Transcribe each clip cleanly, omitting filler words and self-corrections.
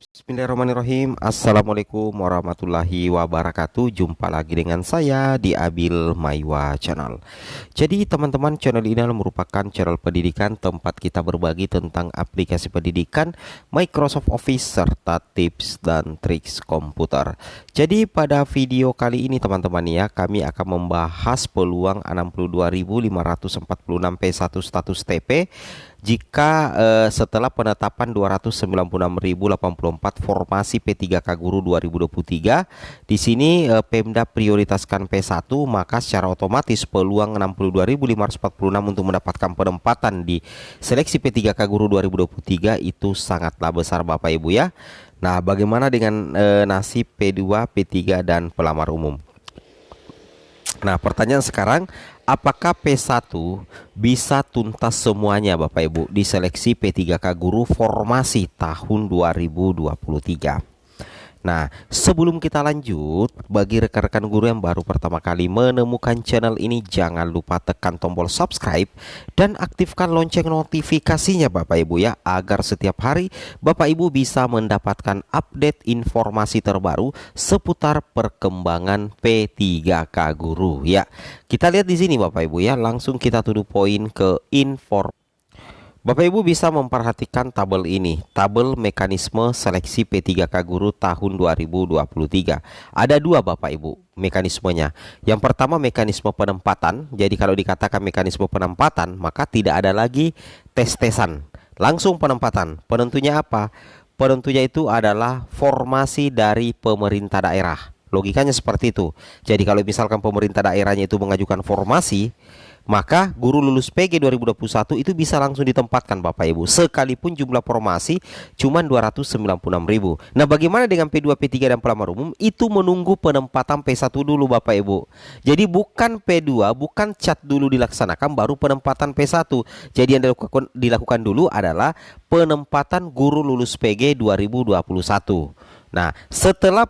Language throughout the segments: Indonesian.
Bismillahirrahmanirrahim. Assalamualaikum warahmatullahi wabarakatuh. Jumpa lagi dengan saya di Abil Maiwa Channel. Jadi teman-teman, channel ini adalah merupakan channel pendidikan tempat kita berbagi tentang aplikasi pendidikan, Microsoft Office, serta tips dan triks komputer. Jadi pada video kali ini teman-teman ya, kami akan membahas peluang 62.546 P1 status TP jika setelah penetapan 296.084 formasi P3K Guru 2023. Di sini Pemda prioritaskan P1, maka secara otomatis peluang 62.546 untuk mendapatkan penempatan di seleksi P3K Guru 2023 itu sangatlah besar Bapak Ibu ya. Nah, bagaimana dengan nasib P2, P3 dan pelamar umum? Nah, pertanyaan sekarang, apakah P1 bisa tuntas semuanya Bapak Ibu di seleksi P3K Guru formasi tahun 2023? Nah, sebelum kita lanjut, bagi rekan-rekan guru yang baru pertama kali menemukan channel ini, jangan lupa tekan tombol subscribe dan aktifkan lonceng notifikasinya Bapak Ibu ya, agar setiap hari Bapak Ibu bisa mendapatkan update informasi terbaru seputar perkembangan P3K Guru ya. Kita lihat di sini Bapak Ibu ya, langsung kita tuju poin ke informasi. Bapak Ibu bisa memperhatikan tabel ini, tabel mekanisme seleksi P3K Guru tahun 2023. Ada dua Bapak Ibu mekanismenya. Yang pertama mekanisme penempatan. Jadi kalau dikatakan mekanisme penempatan, maka tidak ada lagi tes-tesan, langsung penempatan. Penentunya apa? Penentunya itu adalah formasi dari pemerintah daerah. Logikanya seperti itu. Jadi kalau misalkan pemerintah daerahnya itu mengajukan formasi, maka guru lulus PG 2021 itu bisa langsung ditempatkan Bapak Ibu, sekalipun jumlah formasi cuma 296.000. Nah, bagaimana dengan P2, P3 dan pelamar umum? Itu menunggu penempatan P1 dulu Bapak Ibu. Jadi bukan P2, bukan cat dulu dilaksanakan baru penempatan P1. Jadi yang dilakukan dulu adalah penempatan guru lulus PG 2021. Nah, setelah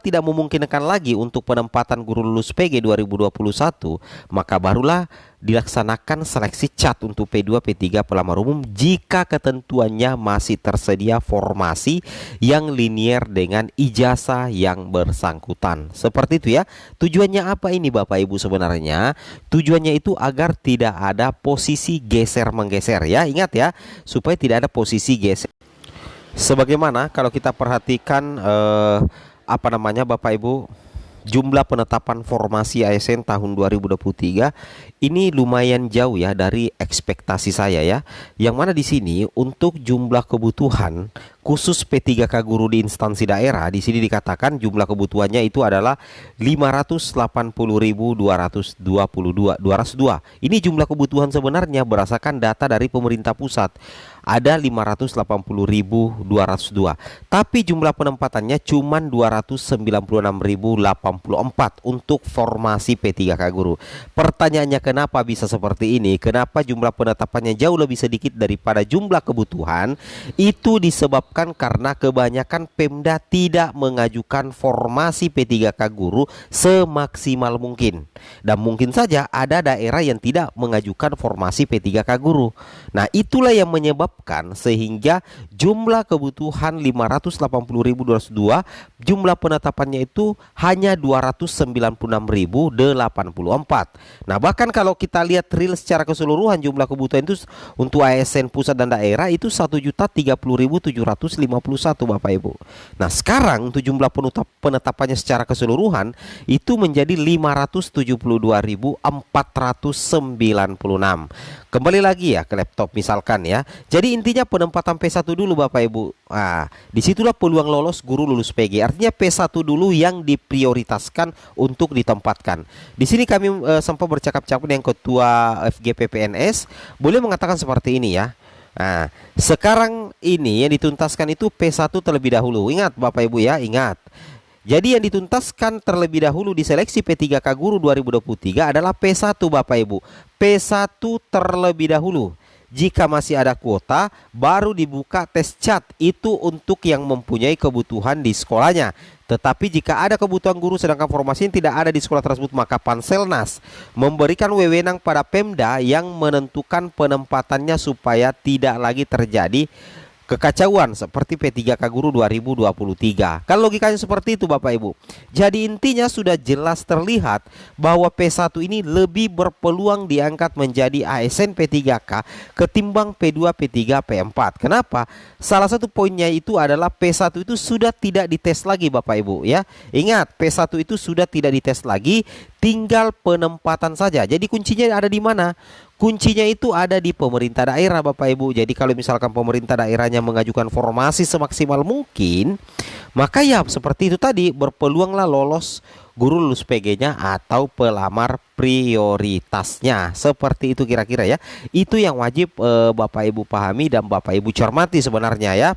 tidak memungkinkan lagi untuk penempatan guru lulus PG 2021, maka barulah dilaksanakan seleksi cat untuk P2, P3, pelamar umum jika ketentuannya masih tersedia formasi yang linier dengan ijazah yang bersangkutan. Seperti itu ya. Tujuannya apa ini Bapak Ibu sebenarnya? Tujuannya itu agar tidak ada posisi geser-menggeser ya. Ingat ya, supaya tidak ada posisi geser. Sebagaimana kalau kita perhatikan Bapak Ibu, jumlah penetapan formasi ASN tahun 2023 ini lumayan jauh ya dari ekspektasi saya ya. Yang mana di sini untuk jumlah kebutuhan khusus P3K Guru di instansi daerah, di sini dikatakan jumlah kebutuhannya itu adalah 580.202. Ini jumlah kebutuhan sebenarnya berdasarkan data dari pemerintah pusat. Ada 580.202. Tapi jumlah penempatannya cuma 296.084 untuk formasi P3K Guru. Pertanyaannya, kenapa bisa seperti ini? Kenapa jumlah penetapannya jauh lebih sedikit daripada jumlah kebutuhan? Itu disebabkan karena kebanyakan Pemda tidak mengajukan formasi P3K Guru semaksimal mungkin. Dan mungkin saja ada daerah yang tidak mengajukan formasi P3K Guru. Nah, itulah yang menyebabkan sehingga jumlah kebutuhan 580.202, jumlah penetapannya itu hanya 296.084. Nah, bahkan kalau kita lihat real secara keseluruhan jumlah kebutuhan itu untuk ASN pusat dan daerah itu 1.030.751 Bapak Ibu. Nah, sekarang untuk jumlah penetapannya secara keseluruhan itu menjadi 572.496. Kembali lagi ya ke laptop misalkan ya. Jadi intinya penempatan P1 dulu Bapak Ibu. Nah, disitulah peluang lolos guru lulus PG. Artinya P1 dulu yang diprioritaskan untuk ditempatkan. Di sini kami sempat bercakap-cakap dengan Ketua FGP PNS, boleh mengatakan seperti ini ya. Nah, sekarang ini yang dituntaskan itu P1 terlebih dahulu. Ingat Bapak Ibu ya, ingat. Jadi yang dituntaskan terlebih dahulu di seleksi P3K Guru 2023 adalah P1 Bapak Ibu. P1 terlebih dahulu. Jika masih ada kuota, baru dibuka tes cat. Itu untuk yang mempunyai kebutuhan di sekolahnya. Tetapi jika ada kebutuhan guru sedangkan formasi tidak ada di sekolah tersebut, maka Panselnas memberikan wewenang pada Pemda yang menentukan penempatannya supaya tidak lagi terjadi kekacauan seperti P3K Guru 2023. Kan logikanya seperti itu Bapak Ibu. Jadi intinya sudah jelas terlihat bahwa P1 ini lebih berpeluang diangkat menjadi ASN P3K ketimbang P2, P3, P4. Kenapa? Salah satu poinnya itu adalah P1 itu sudah tidak dites lagi Bapak Ibu ya. Ingat, P1 itu sudah tidak dites lagi, tinggal penempatan saja. Jadi kuncinya ada di mana? Kuncinya itu ada di pemerintah daerah Bapak Ibu. Jadi kalau misalkan pemerintah daerahnya mengajukan formasi semaksimal mungkin, maka ya seperti itu tadi, berpeluanglah lolos guru lulus PG-nya atau pelamar prioritasnya. Seperti itu kira-kira ya. Itu yang wajib Bapak Ibu pahami dan Bapak Ibu cermati sebenarnya ya.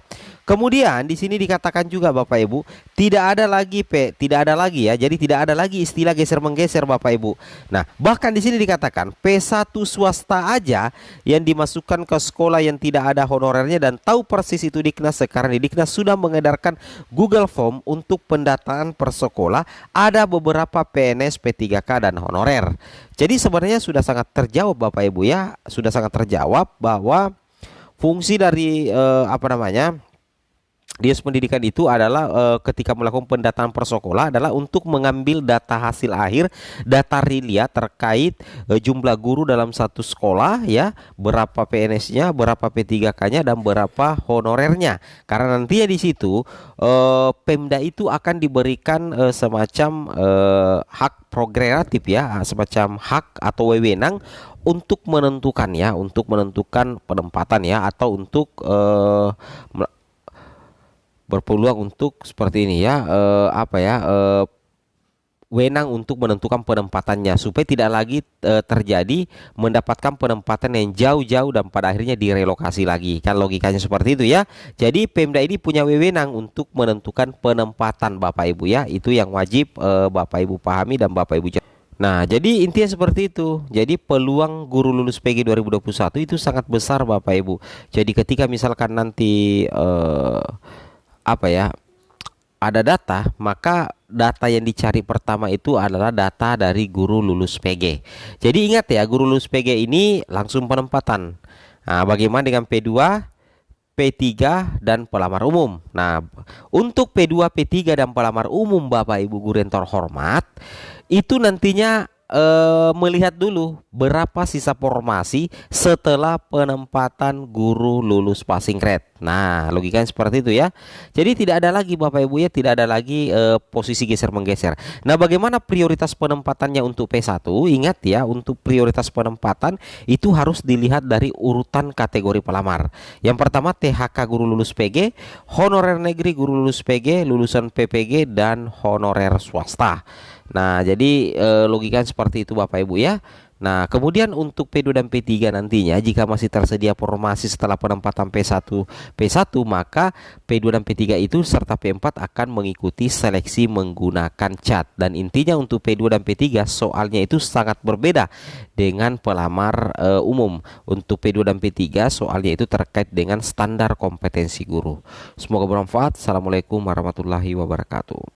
Kemudian di sini dikatakan juga Bapak Ibu, tidak ada lagi tidak ada lagi ya. Jadi tidak ada lagi istilah geser menggeser Bapak Ibu. Nah, bahkan di sini dikatakan P1 swasta aja yang dimasukkan ke sekolah yang tidak ada honorernya dan tahu persis itu Diknas. Sekarang di Diknas sudah mengedarkan Google Form untuk pendataan per sekolah, ada beberapa PNS P3K dan honorer. Jadi sebenarnya sudah sangat terjawab Bapak Ibu ya, sudah sangat terjawab bahwa fungsi dari Dinas Pendidikan itu adalah ketika melakukan pendataan per sekolah adalah untuk mengambil data hasil akhir, data realia terkait jumlah guru dalam satu sekolah ya, berapa PNS-nya, berapa P3K-nya dan berapa honorernya. Karena nantinya di situ Pemda itu akan diberikan semacam hak prerogatif ya, semacam hak atau wewenang untuk menentukan ya, untuk menentukan penempatan ya, atau untuk berpeluang untuk seperti ini ya, wenang untuk menentukan penempatannya supaya tidak lagi terjadi mendapatkan penempatan yang jauh-jauh dan pada akhirnya direlokasi lagi. Kan logikanya seperti itu ya. Jadi Pemda ini punya wewenang untuk menentukan penempatan Bapak Ibu ya. Itu yang wajib Bapak Ibu pahami dan Bapak Ibu. Nah, jadi intinya seperti itu. Jadi peluang guru lulus PG 2021 itu sangat besar Bapak Ibu. Jadi ketika misalkan nanti ada data, maka data yang dicari pertama itu adalah data dari guru lulus PG. Jadi ingat ya, guru lulus PG ini langsung penempatan. Nah, bagaimana dengan P2, P3 dan pelamar umum? Nah, untuk P2, P3 dan pelamar umum Bapak Ibu guru yang terhormat, itu nantinya melihat dulu berapa sisa formasi setelah penempatan guru lulus passing grade. Nah, logikanya seperti itu ya. Jadi tidak ada lagi Bapak Ibu ya, tidak ada lagi posisi geser menggeser. Nah, bagaimana prioritas penempatannya untuk P1? Ingat ya, untuk prioritas penempatan itu harus dilihat dari urutan kategori pelamar. Yang pertama THK guru lulus PG, honorer negeri guru lulus PG, lulusan PPG dan honorer swasta. Nah, jadi logikanya seperti itu Bapak Ibu ya. Nah, kemudian untuk P2 dan P3 nantinya jika masih tersedia formasi setelah penempatan P1, maka P2 dan P3 itu serta P4 akan mengikuti seleksi menggunakan CAT. Dan intinya untuk P2 dan P3 soalnya itu sangat berbeda dengan pelamar umum. Untuk P2 dan P3 soalnya itu terkait dengan standar kompetensi guru. Semoga bermanfaat. Assalamualaikum warahmatullahi wabarakatuh.